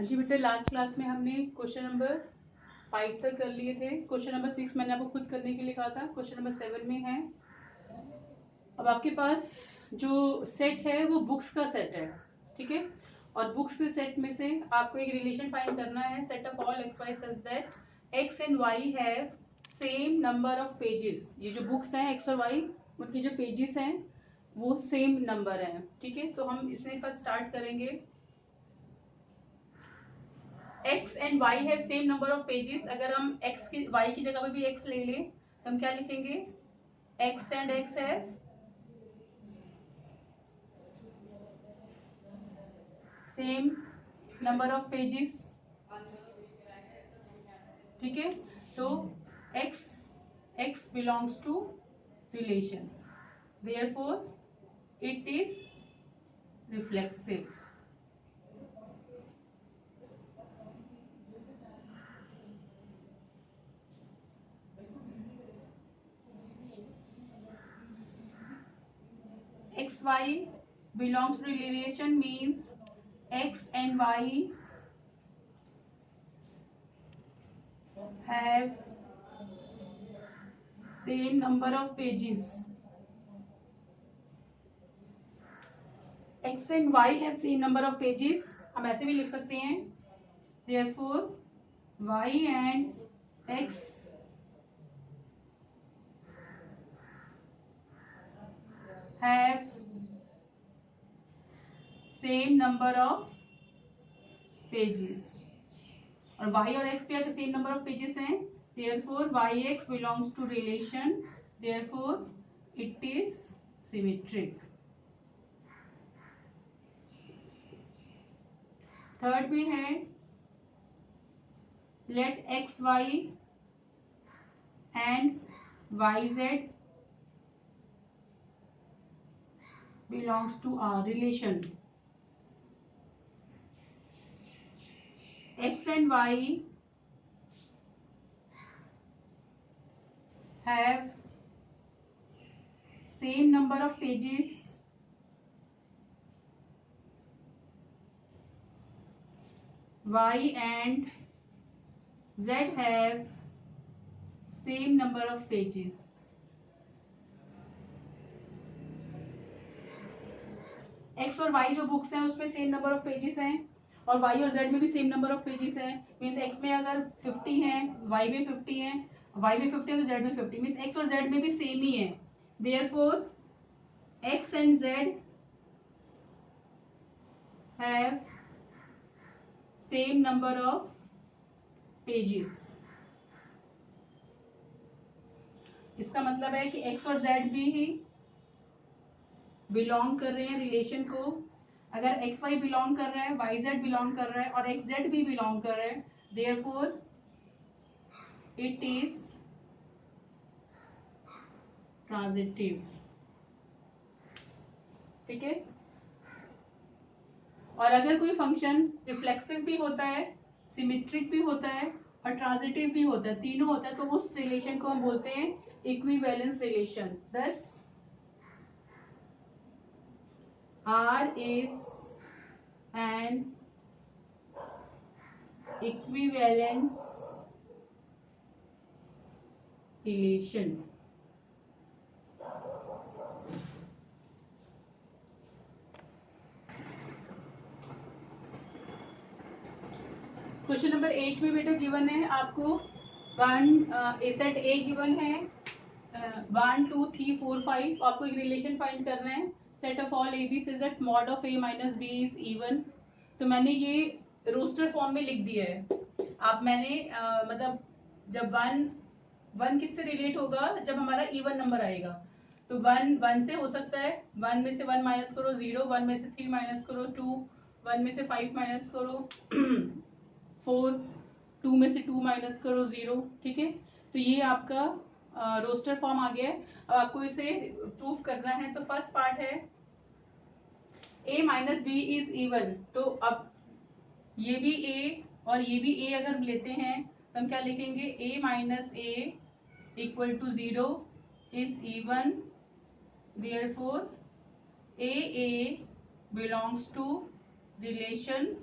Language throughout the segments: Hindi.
हाँ जी बेटा, लास्ट क्लास में हमने क्वेश्चन नंबर 5 तक कर लिए थे। क्वेश्चन नंबर 6 मैंने आपको खुद करने के लिए कहा था। क्वेश्चन नंबर 7 में है। अब आपके पास जो सेट है वो बुक्स का सेट है, ठीक है। और बुक्स के सेट में से आपको एक रिलेशन फाइंड करना है। Set of all X Y such that X and Y have same number of pages. ये जो बुक्स हैं एक्स और वाई, उनकी जो पेजेस हैं वो सेम नंबर हैं, ठीक है। तो हम इसमें फर्स्ट स्टार्ट करेंगे। x and y have same number of pages. अगर हम x की y की जगह पे भी x ले लें तो हम क्या लिखेंगे? x and x have same number of pages, ठीक है। तो x x belongs to relation, therefore it is reflexive. x y belongs to relation means x and y have same number of pages. x and y have same number of pages. हम ऐसे भी लिख सकते हैं, therefore y and x have same number of pages. और y और x पे सेम नंबर ऑफ पेजेस हैं, therefore yx belongs to relation, therefore it is symmetric. Third में है let x y and y z belongs to our relation. X and y have same number of pages. Y and Z have same number of pages. X और Y जो बुक्स हैं उसमें सेम नंबर ऑफ पेजेस हैं और Y और Z में भी सेम नंबर ऑफ पेजेस हैं। मीन्स X में अगर 50 है, Y में 50 है, Y में 50 है तो Z में 50, मीन्स X और Z में भी सेम ही है। Therefore X and Z have same number of pages. इसका मतलब है कि X और Z भी ही बिलोंग कर रहे हैं रिलेशन को। अगर एक्स वाई बिलोंग कर रहा है, वाई जेड बिलोंग कर रहा है और एक्स जेड भी बिलोंग कर रहा है, देयरफॉर इट इज ट्रांजिटिव, ठीक है। और अगर कोई फंक्शन रिफ्लेक्सिव भी होता है, सिमेट्रिक भी होता है और ट्रांजिटिव भी होता है, तीनों होता है, तो उस रिलेशन को हम बोलते हैं इक्विवेलेंस रिलेशन। दस R is an equivalence relation. Question number 8 में बेटा गिवन है आपको सेट ए गिवन है 1 2 3 4 5। आपको एक रिलेशन फाइंड करना है। Set of all A B such that mod of A minus B is even. तो मैंने ये रोस्टर फॉर्म में लिख दिया है। आप मैंने मतलब जब वन किससे रिलेट होगा? जब हमारा इवन नंबर आएगा। तो वन से हो सकता है, वन में से वन माइनस करो 0, वन में से 3 माइनस करो 2, वन में से 5 माइनस करो 4, 2 में से 2 माइनस करो 0, ठीक है। तो ये आपका रोस्टर फॉर्म आ गया है। अब आपको इसे प्रूफ करना है। तो फर्स्ट पार्ट है a minus B is even. तो अब ये भी a और ये भी a अगर लेते हैं तो हम क्या लिखेंगे? a minus a equal to 0 is even, therefore a belongs to relation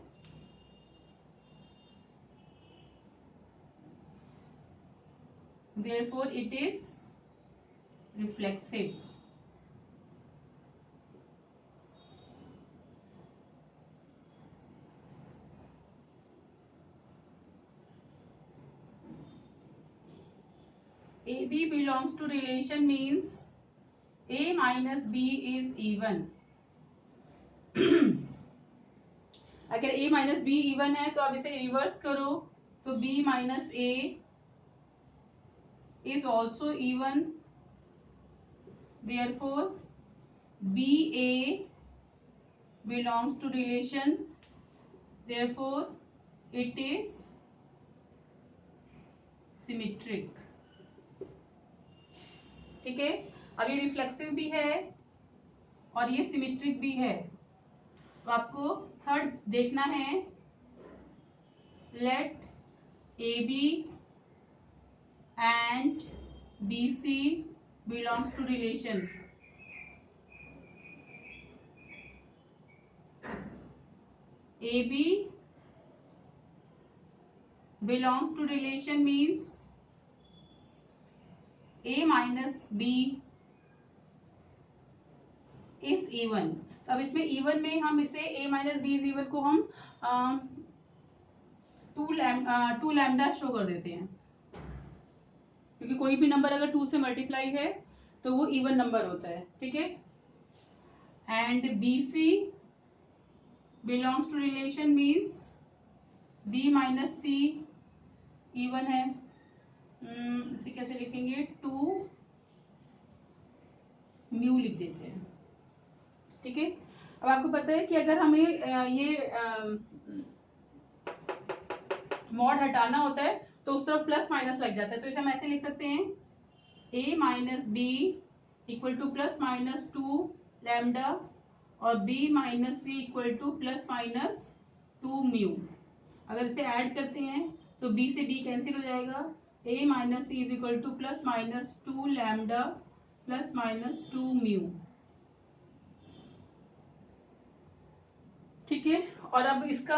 therefore it is reflexive. AB belongs to relation means A minus B is even. अगर A माइनस बी इवन है तो आप इसे रिवर्स करो तो B minus A is also even, therefore BA belongs to relation, therefore it is symmetric. ठीक है, अब ये रिफ्लेक्सिव भी है और ये सिमेट्रिक भी है, तो आपको थर्ड देखना है. Let AB and BC belongs to relation. AB belongs to relation means A minus B is even. तो अब इसमें even में हम इसे A minus B is even को हम टू लैम्डा शो कर देते हैं, क्योंकि कोई भी नंबर अगर 2 से मल्टीप्लाई है तो वो इवन नंबर होता है. ठीक है, and BC belongs to relation means B minus C even है. इसे कैसे लिखेंगे, 2 म्यू लिख देते हैं. ठीक है, अब आपको पता है कि अगर हमें ये मॉड हटाना होता है तो उस तरफ प्लस माइनस लग जाता है, तो इसे हम ऐसे लिख सकते हैं A minus B equal to plus minus 2 lambda और B minus C equal to plus minus 2 mu. अगर इसे ऐड करते हैं तो B से B कैंसिल हो जाएगा. A minus C is equal to plus minus 2 lambda plus minus 2 mu. ठीक है, और अब इसका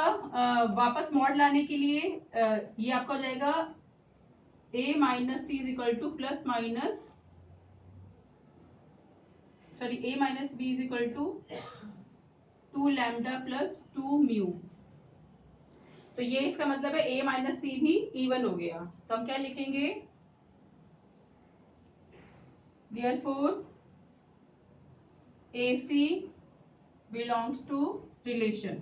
वापस मॉड लाने के लिए ये आपका हो जाएगा A minus C is equal to plus minus A minus B is equal to 2 lambda plus 2 mu. तो ये इसका मतलब है A माइनस सी भी इवन हो गया, तो हम क्या लिखेंगे, therefore AC belongs to relation,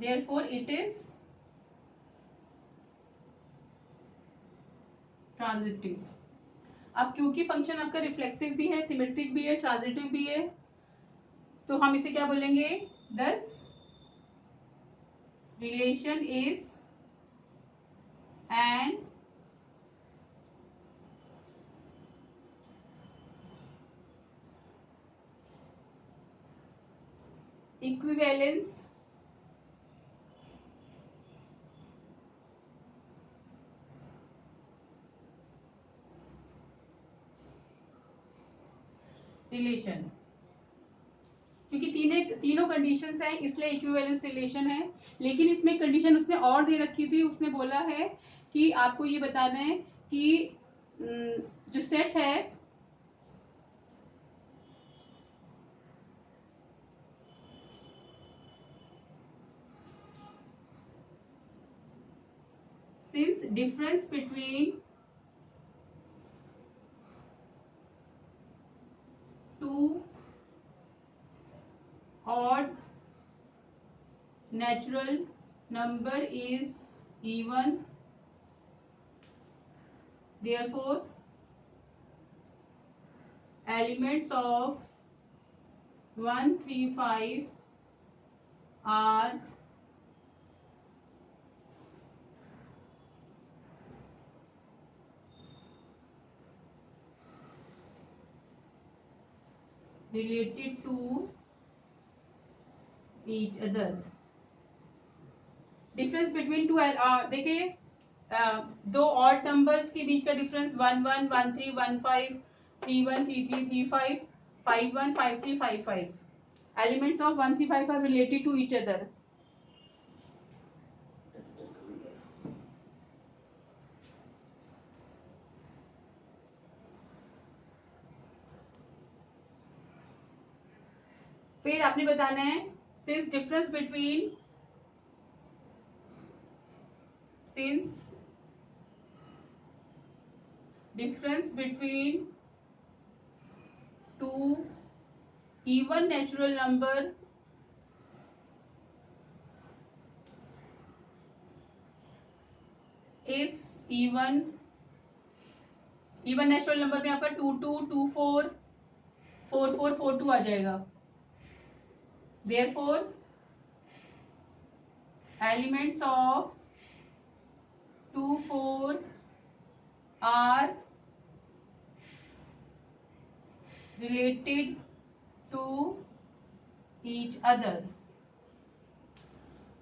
therefore it is transitive. अब क्योंकि फंक्शन आपका रिफ्लेक्सिव भी है, सिमेट्रिक भी है, ट्रांजिटिव भी है, तो हम इसे क्या बोलेंगे, दस relation is an equivalence relation. क्योंकि तीनों कंडीशंस हैं इसलिए इक्विवेलेंस रिलेशन है. लेकिन इसमें कंडीशन उसने और दे रखी थी, उसने बोला है कि आपको ये बताना है कि जो सेट है since difference between two odd natural number is even, therefore elements of 1, 3, 5 are related to each other. Difference between two देखिए, दो ऑड नंबर्स के बीच का difference 1 1 1 3 1 5 3 1 3 3 3 5 5 1 5 3 5 5. Elements of 1 3 5 are related to each other. फिर आपने बताना है since difference between two even natural number is even natural number में आपका 2224 4442 आ जाएगा. Therefore elements of 24 are related to each other.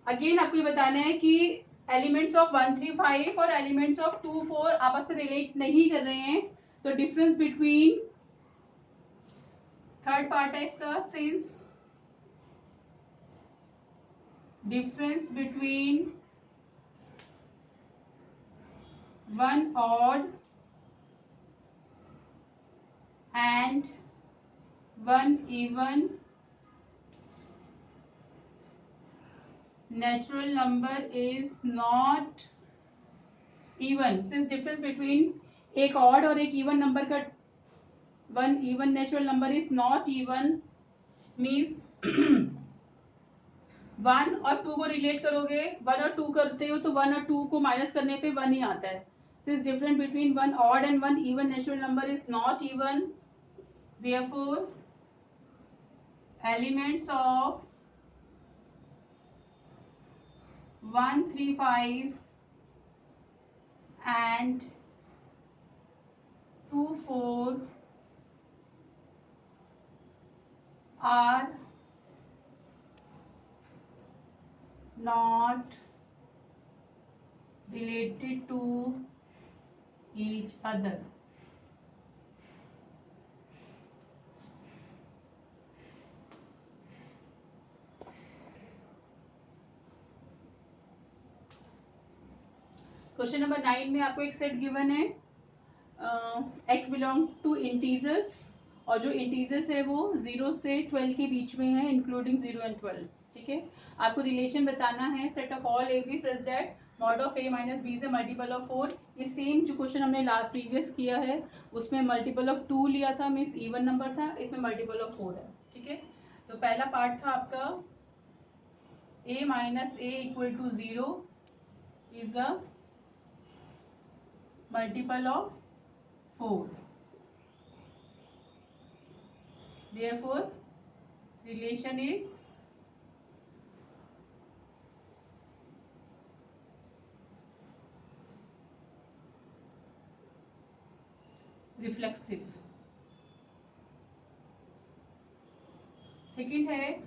Again आपको ये बताना है कि एलिमेंट्स ऑफ 135 और एलिमेंट्स ऑफ 24 आपस में रिलेट नहीं कर रहे हैं. तो डिफरेंस बिटवीन थर्ड पार्ट है इसका since difference between one odd and one even natural number is not even. Since difference between एक odd और एक even number का one even natural number is not even means one और टू को रिलेट करोगे, वन और टू करते हो तो वन और टू को माइनस करने पे वन ही आता है. Since difference between one odd and one even natural number is not even, therefore elements of 135 and 24 are not related to each other. Question number 9 में आपको एक सेट गिवन है. x बिलोंग टू इंटीजर्स और जो इंटीजर्स है वो 0 से 12 के बीच में है इंक्लूडिंग 0 एंड 12. ठीक है, आपको रिलेशन बताना है set of all A B such that mod of a minus B is a multiple of 4. ये सेम जो क्वेश्चन हमने प्रीवियस किया है उसमें मल्टीपल ऑफ 2 लिया था, मीन्स इवन नंबर था. इसमें मल्टीपल ऑफ 4 है. ठीक है, तो पहला पार्ट था आपका a minus A equal to 0 is a multiple of 4. Therefore, relation is reflexive. Second है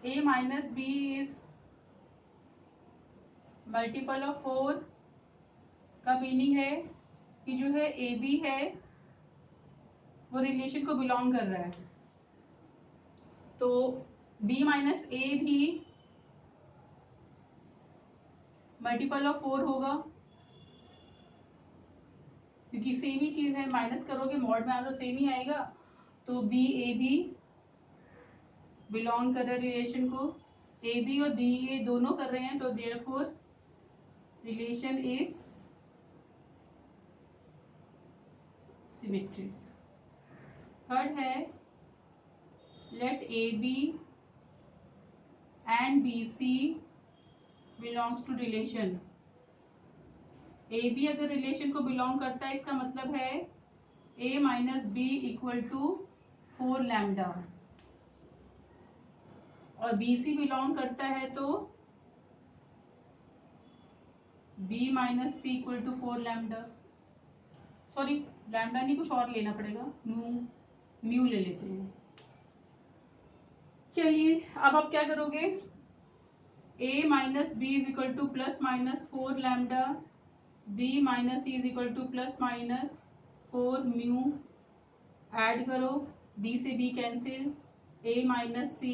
a minus b is multiple of 4 का मीनिंग है कि जो है ए बी है वो रिलेशन को बिलोंग कर रहा है. तो b माइनस ए भी मल्टीपल ऑफ 4 होगा क्योंकि सेम ही चीज है. माइनस करोगे मॉड में आना तो सेम ही आएगा. तो बी ए बी बिलोंग कर रहा है रिलेशन को. ए बी और बी ए दोनों कर रहे हैं तो therefore relation is symmetric. Third है let AB and BC belongs to relation. AB अगर रिलेशन को बिलोंग करता है इसका मतलब है A minus B equal to 4 lambda और BC बिलोंग करता है तो b minus C equal to 4 lambda. Sorry, lambda नहीं, कुछ और लेना पड़ेगा, म्यू ले लेते हैं. चलिए अब आप क्या करोगे, a minus B is equal to plus minus 4 lambda, b minus C is equal to plus minus 4 mu. Add करो, b से b cancel, a minus C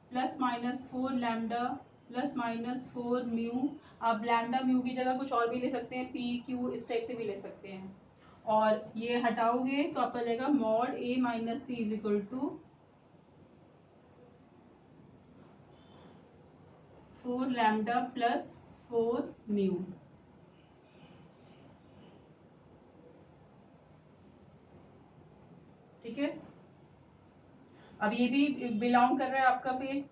plus minus 4 lambda plus minus 4 mu. आप लैम्डा म्यू की जगह कुछ और भी ले सकते हैं, पी क्यू इस टाइप से भी ले सकते हैं. और ये हटाओगे तो आपका जाएगा mod A minus C is equal to 4 lambda plus 4 mu. ठीक है, अब ये भी बिलोंग कर रहा है आपका पे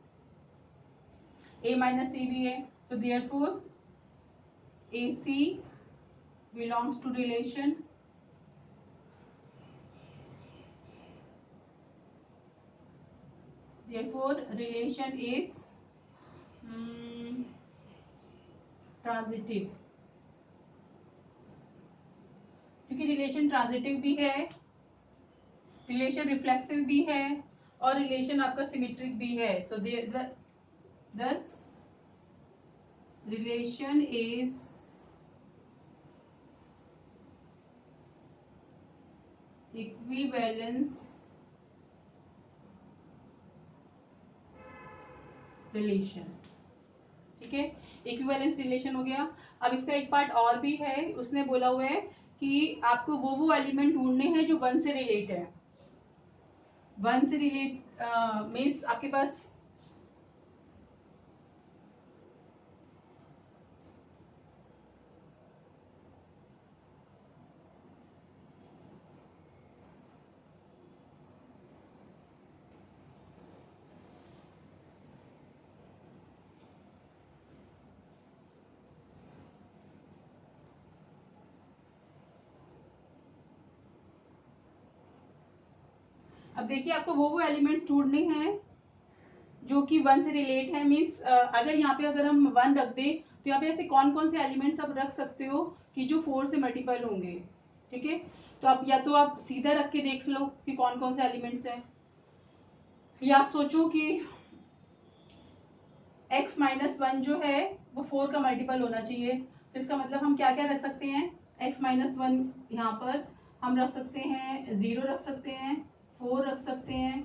ए माइनस सी भी है, तो therefore A C belongs to relation therefore relation is transitive, क्योंकि रिलेशन ट्रांजिटिव भी है, रिलेशन रिफ्लेक्सिव भी है और रिलेशन आपका सिमेट्रिक भी है, तो दस रिलेशन इज इक्विवेलेंस रिलेशन। ठीक है, इक्विवेलेंस रिलेशन हो गया। अब इसका एक पार्ट और भी है, उसने बोला हुआ है कि आपको वो एलिमेंट ढूंढने हैं जो वन से रिलेट है। वन से रिलेट मीन्स आपके पास अब देखिए आपको वो एलिमेंट्स ढूंढने हैं जो कि वन से रिलेट है। मीन्स अगर यहाँ पे अगर हम वन रख दें तो यहाँ पे ऐसे कौन कौन से एलिमेंट्स आप रख सकते हो कि जो 4 से मल्टीपल होंगे। ठीक है, तो आप या तो आप सीधा रख के देख लो कि कौन कौन से एलिमेंट्स हैं, या आप सोचो कि x माइनस वन जो है वो 4 का मल्टीपल होना चाहिए। तो इसका मतलब हम क्या क्या रख सकते हैं, x माइनस वन यहाँ पर हम रख सकते हैं 0 रख सकते हैं, 4 रख सकते हैं,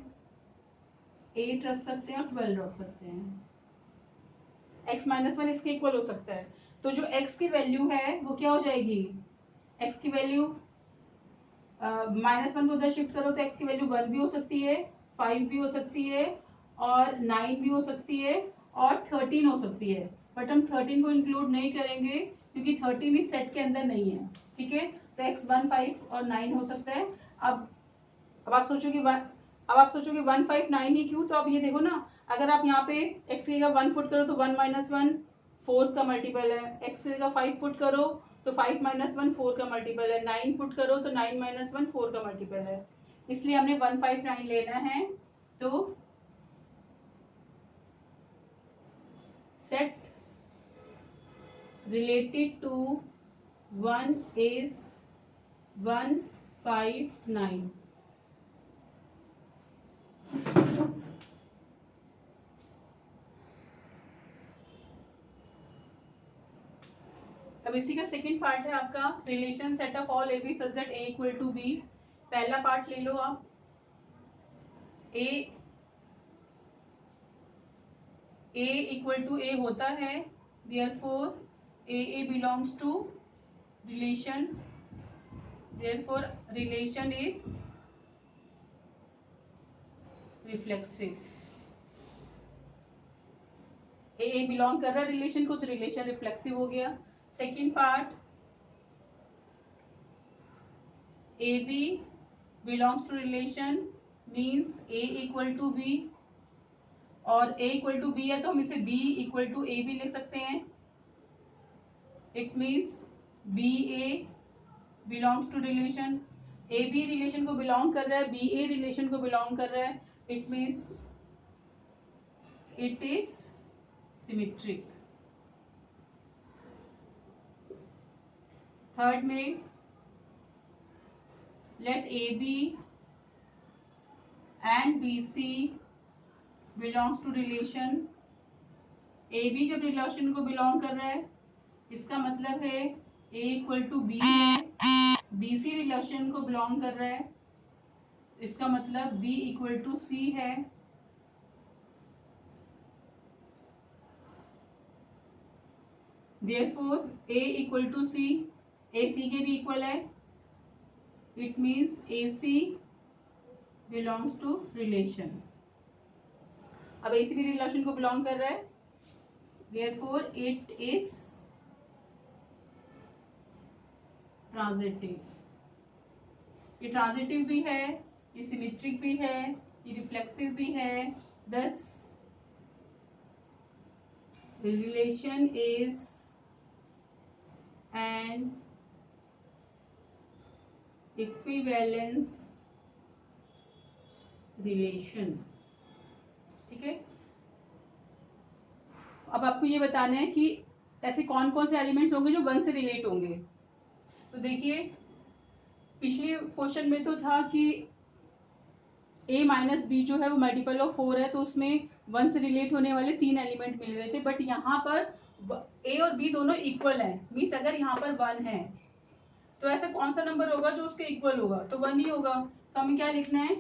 8 रख सकते हैं और 12 रख सकते हैं। x माइनस वन इसके इक्वल हो सकता है, तो जो x की वैल्यू है वो क्या हो जाएगी, x की वैल्यू माइनस वन को उधर शिफ्ट करो तो x की वैल्यू 1 भी हो सकती है, 5 भी हो सकती है और 9 भी हो सकती है और 13 हो सकती है। बट हम 13 को इंक्लूड नहीं करेंगे क्योंकि 13 इस सेट के अंदर नहीं है। ठीक है, तो x 1 5 और 9 हो सकता है। अब आप सोचोगे अब आप सोचोगे 1 5 9 ही क्यों, तो अब ये देखो ना, अगर आप यहाँ पे x की जगह 1 पुट करो तो 1 माइनस वन 4 का मल्टीपल है, x की जगह 5 पुट करो तो 5 माइनस वन 4 का मल्टीपल है, 9 पुट करो तो 9 माइनस वन 4 का मल्टीपल है, इसलिए हमने 1 5 9 लेना है। तो set related to 1 is 1 5 9। अब इसी का सेकंड पार्ट है आपका relation set of all A B such that A equal to B. पहला पार्ट ले लो आप, ए इक्वल टू ए होता है, therefore A belongs to relation, therefore relation is reflexive. A belong कर रहा है रिलेशन को तो रिलेशन रिफ्लेक्सिव हो गया। Second part, A B belongs to relation means A equal to B, और ए इक्वल टू बी है तो हम इसे बी इक्वल टू ए भी लिख सकते हैं। It means B A belongs to relation, A B relation को बिलोंग कर रहा है, बी ए रिलेशन को बिलोंग कर रहा है, it means it is symmetric. Third में let A B and B C belongs to relation, A B जब रिलेशन को बिलोंग कर रहा है इसका मतलब है ए इक्वल टू बी है, बी सी रिलेशन को बिलोंग कर रहा है इसका मतलब बी इक्वल टू सी है। Therefore A equal to C, A C के भी इक्वल है, it means AC belongs to relation. अब AC भी रिलेशन को बिलोंग कर रहा है, therefore it is ट्रांजिटिव. ये ट्रांजिटिव भी है, ये सिमेट्रिक भी है, ये रिफ्लेक्सिव भी है. thus the relation is an equivalence relation. ठीक है. अब आपको ये बताना है कि ऐसे कौन कौन से एलिमेंट्स होंगे जो 1 से रिलेट होंगे. तो देखिए, पिछले क्वेश्चन में तो था कि a माइनस बी जो है वो मल्टीपल ऑफ 4 है, तो उसमें 1 से रिलेट होने वाले 3 एलिमेंट मिल रहे थे. बट यहाँ पर a और b दोनों इक्वल हैं. मीन्स अगर यहाँ पर 1 है तो ऐसा कौन सा नंबर होगा जो उसके इक्वल होगा? तो 1 ही होगा. तो हमें क्या लिखना है?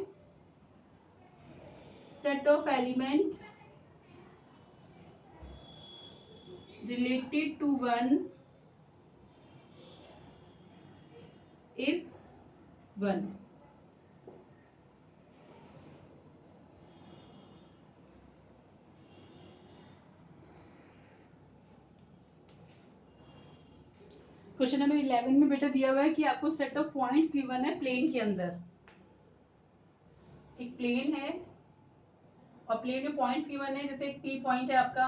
Set of element related to 1 is 1. Question number 11 में बेटा दिया हुआ है कि आपको सेट ऑफ पॉइंट्स गिवन है प्लेन के अंदर. एक प्लेन है और प्लेन में पॉइंट्स गिवन है. जैसे एक पी पॉइंट है आपका,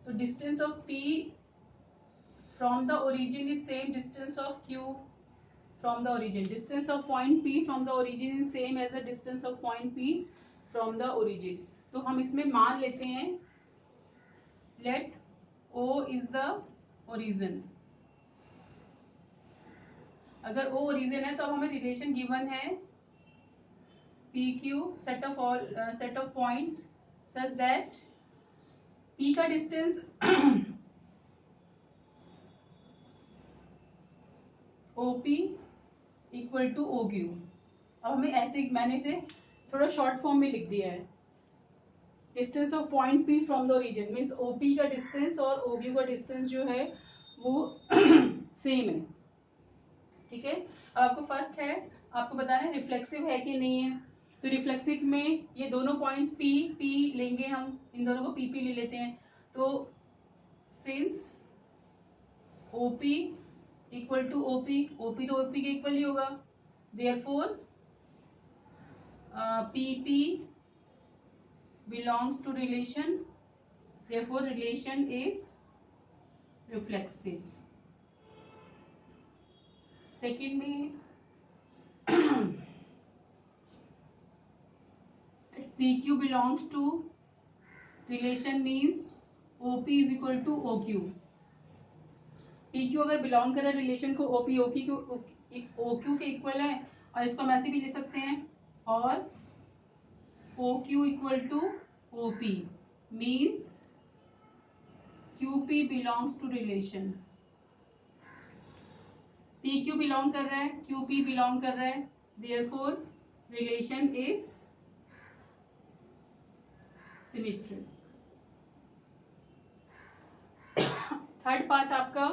तो distance of P from the origin is same distance of Q from the origin. Distance of point P from the origin is same as the distance of point P from the origin. तो हम इसमें मान लेते हैं let O is the origin. अगर ओ ओरिजिन है तो अब हमें रिलेशन गिवन है P Q set of points such that P का distance OP equal two O Q. अब हमें ऐसे, मैंने इसे थोड़ा शॉर्ट फॉर्म में लिख दिया है. Distance of point P from the origin means OP का डिस्टेंस और ओ क्यू का डिस्टेंस जो है वो सेम है. ठीक है. अब आपको फर्स्ट है, आपको बताना है रिफ्लेक्सिव है कि नहीं है. तो रिफ्लेक्सिव में ये दोनों पॉइंट्स पी पी लेंगे, हम इन दोनों को पी पी ले लेते हैं. तो since OP equal to OP, OP तो ओपी के इक्वल ही होगा, therefore P P belongs to relation, therefore relation is reflexive. Second में PQ belongs to relation means OP is equal to OQ. PQ अगर बिलोंग करे रिलेशन को OP OQ के इक्वल है, और इसको हम ऐसे भी ले सकते हैं, और OQ equal to OP means QP belongs to relation. PQ belong कर रहा है, QP बिलोंग कर रहा है, therefore relation is symmetric. Third part आपका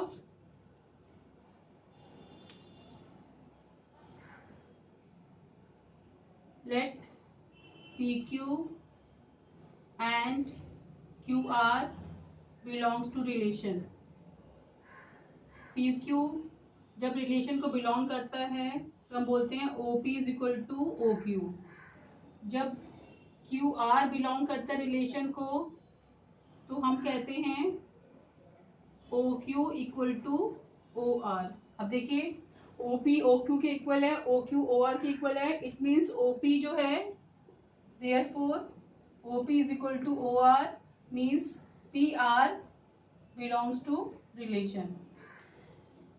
let PQ and QR belongs to relation. PQ जब रिलेशन को बिलोंग करता है तो हम बोलते हैं OP is equal to OQ. जब QR बिलोंग करता है रिलेशन को तो हम कहते हैं OQ इक्वल टू OR. अब देखिए, OP OQ के इक्वल है, OQ OR के इक्वल है. इट मीन्स OP जो है, therefore OP is equal to OR means PR belongs to relation.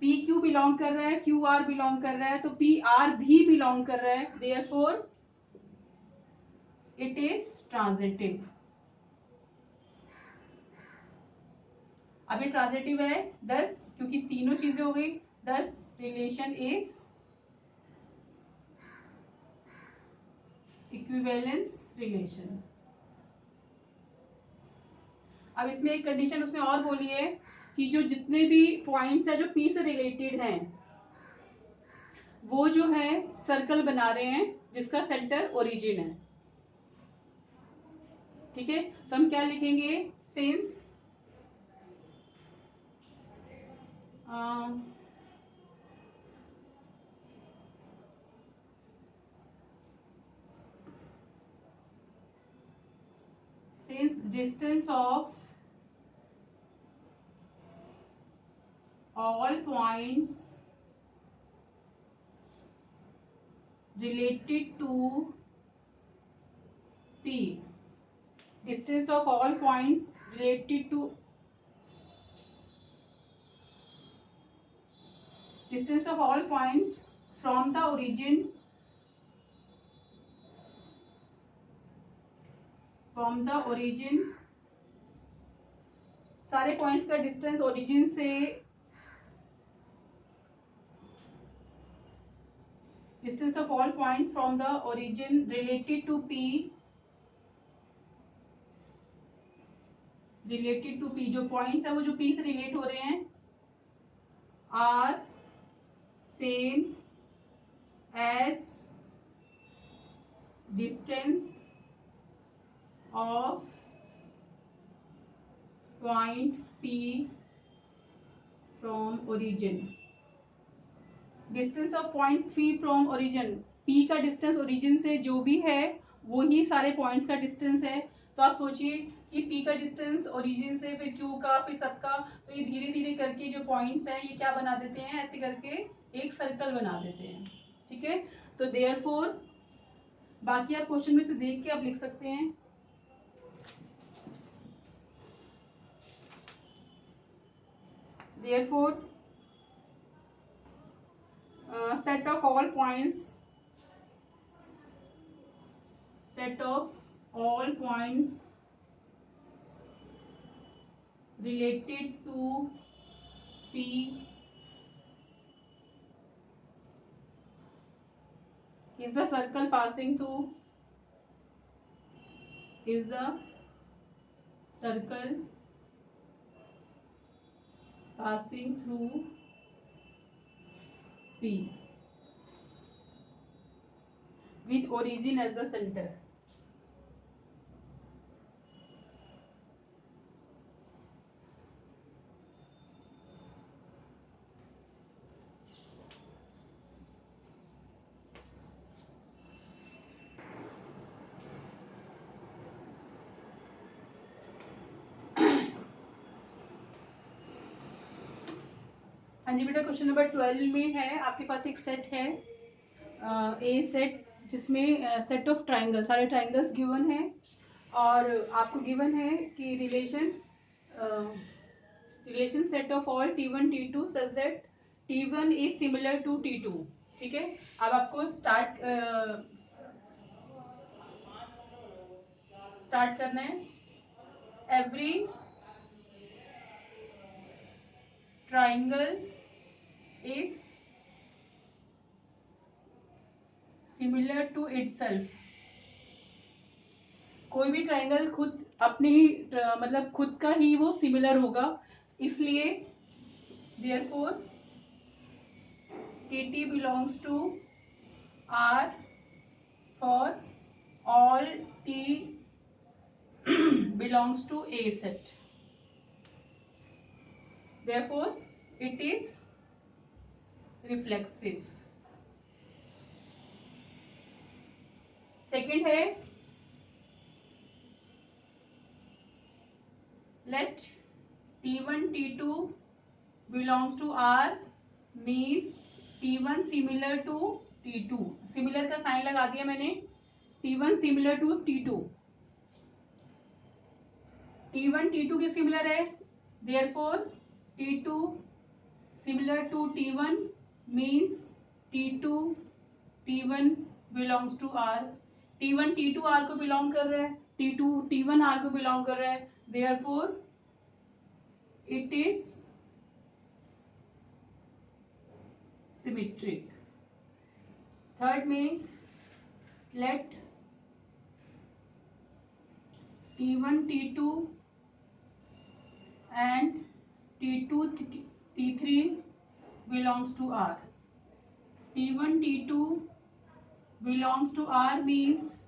PQ belong कर रहा है, QR बिलोंग कर रहा है, तो PR भी बिलोंग कर रहा है, therefore it is transitive. अब ये ट्रांजिटिव है 10, क्योंकि तीनों चीजें हो गई 10. Relation is equivalence relation. अब इसमें एक कंडीशन उसने और बोली है कि जो जितने भी पॉइंट्स है जो P से रिलेटेड हैं वो जो है सर्कल बना रहे हैं जिसका सेंटर ओरिजिन है। ठीक है, तो हम क्या लिखेंगे, since since distance of all points related to P, distance of all points related to distance of all points from the origin सारे पॉइंट्स का डिस्टेंस ओरिजिन से distance of all points from the origin related to P जो पॉइंट्स है वो जो P से रिलेट हो रहे हैं are same as distance of point P from origin. Distance of point P from origin, P का डिस्टेंस ओरिजिन से जो भी है वो ही सारे पॉइंट्स का डिस्टेंस है। तो आप सोचिए कि P का डिस्टेंस ओरिजिन से, फिर Q का, फिर सबका, तो ये धीरे धीरे करके जो पॉइंट्स हैं ये क्या बना देते हैं, ऐसे करके एक सर्कल बना देते हैं। ठीक है, तो देयरफॉर बाकी आप क्वेश्चन में से देख के आप लिख सकते हैं। Therefore set of all points related to P is the circle passing through P with origin as the center। हाँ जी बेटा, क्वेश्चन नंबर 12 में है, आपके पास एक सेट है ए सेट, जिसमें सेट ऑफ ट्राइंगल, सारे ट्राइंगल्स गिवन है और आपको गिवन है कि relation set of all T1 T2 such that T1 is similar to T2। ठीक है, अब आपको स्टार्ट करना है। Every triangle is similar to itself. कोई भी ट्राइंगल खुद अपनी मतलब खुद का ही वो सिमिलर होगा, इसलिए therefore TT belongs to R for all T belongs to A set, therefore it is reflexive। Second है, let T1 T2 belongs to R means T1 similar to T2, similar का साइन लगा दिया मैंने, T1 similar to T2, T1 T2 के सिमिलर है, therefore T2 similar to T1 means T2 T1 belongs to R, T1 T2 R को बिलोंग कर रहा है, T2 T1 R को बिलोंग कर रहा है, therefore it is symmetric। Third में let T1 T2 and T2 T3 belongs to R, T1 T2 belongs to R means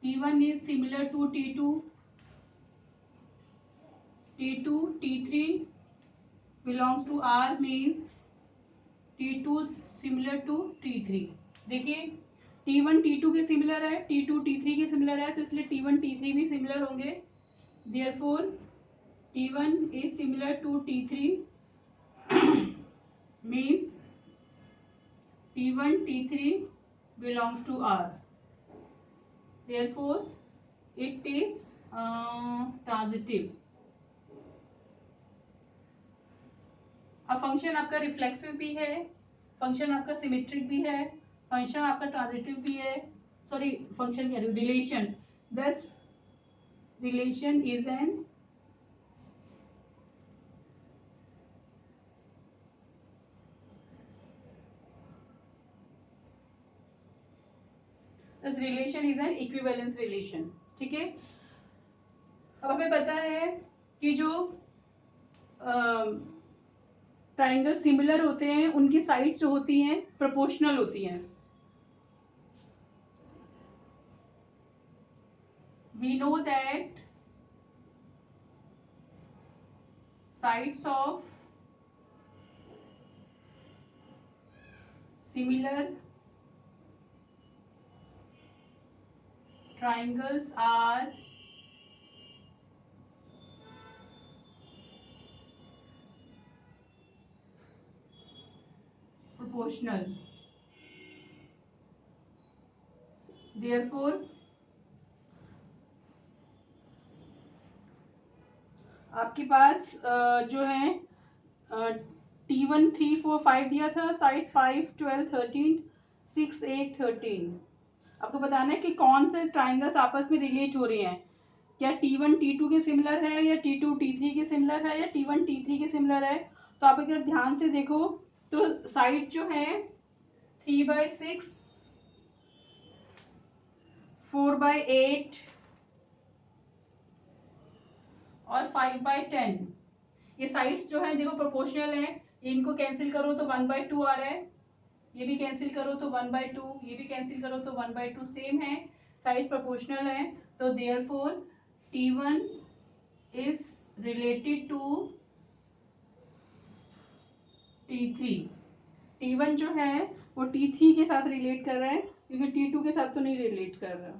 T1 is similar to T2, T2 T3 belongs to R means T2 similar to T3। देखिए T1 T2 के सिमिलर है, T2 T3 के सिमिलर है, तो इसलिए T1 T3 भी सिमिलर होंगे। Therefore T1 is similar to T3 means T1 T3 belongs to R, therefore it is transitive। अब फंक्शन आपका रिफ्लेक्सिव भी है, फंक्शन आपका सिमेट्रिक भी है, फंक्शन आपका ट्रांजिटिव भी है, सॉरी फंक्शन कह रही हूँ, रिलेशन। दस relation is an relation is an equivalence relation. ठीक है, अब हमें पता है कि जो ट्राइंगल सिमिलर होते हैं उनकी साइड्स जो होती हैं प्रोपोर्शनल होती हैं। We know that sides of similar triangles are proportional, therefore आपके पास जो है T1 3 4 5 दिया था, साइड्स 5 12 13 6 8 13। आपको बताना है कि कौन से ट्राइंगल्स आपस में रिलेट हो रहे हैं, क्या T1 T2 के सिमिलर है या T2 T3 के सिमिलर है या T1 T3 के सिमिलर है। तो आप अगर ध्यान से देखो तो साइड जो है 3/6 4/8 और 5/10, ये साइड्स जो है देखो प्रोपोर्शनल है, इनको कैंसिल करो तो 1/2 आ रहा है, ये भी कैंसिल करो तो 1/2, ये भी कैंसिल करो तो 1/2 सेम है, साइड्स प्रोपोर्शनल है। तो therefore T1 is related to T3। T1 जो है वो T3 के साथ रिलेट कर रहा है, क्योंकि T2 के साथ तो नहीं रिलेट कर रहा।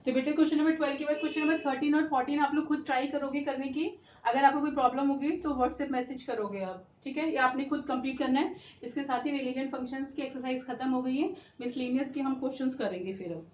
तो बेटे क्वेश्चन नंबर 12 के बाद क्वेश्चन नंबर 13 और 14 आप लोग खुद ट्राई करोगे करने की। अगर आपको कोई प्रॉब्लम होगी तो व्हाट्सएप मैसेज करोगे आप, ठीक है, या आपने खुद कंप्लीट करना है। इसके साथ ही रिलेटेड फंक्शंस की एक्सरसाइज खत्म हो गई है, मिसलेनियस के हम क्वेश्चंस करेंगे फिर अब।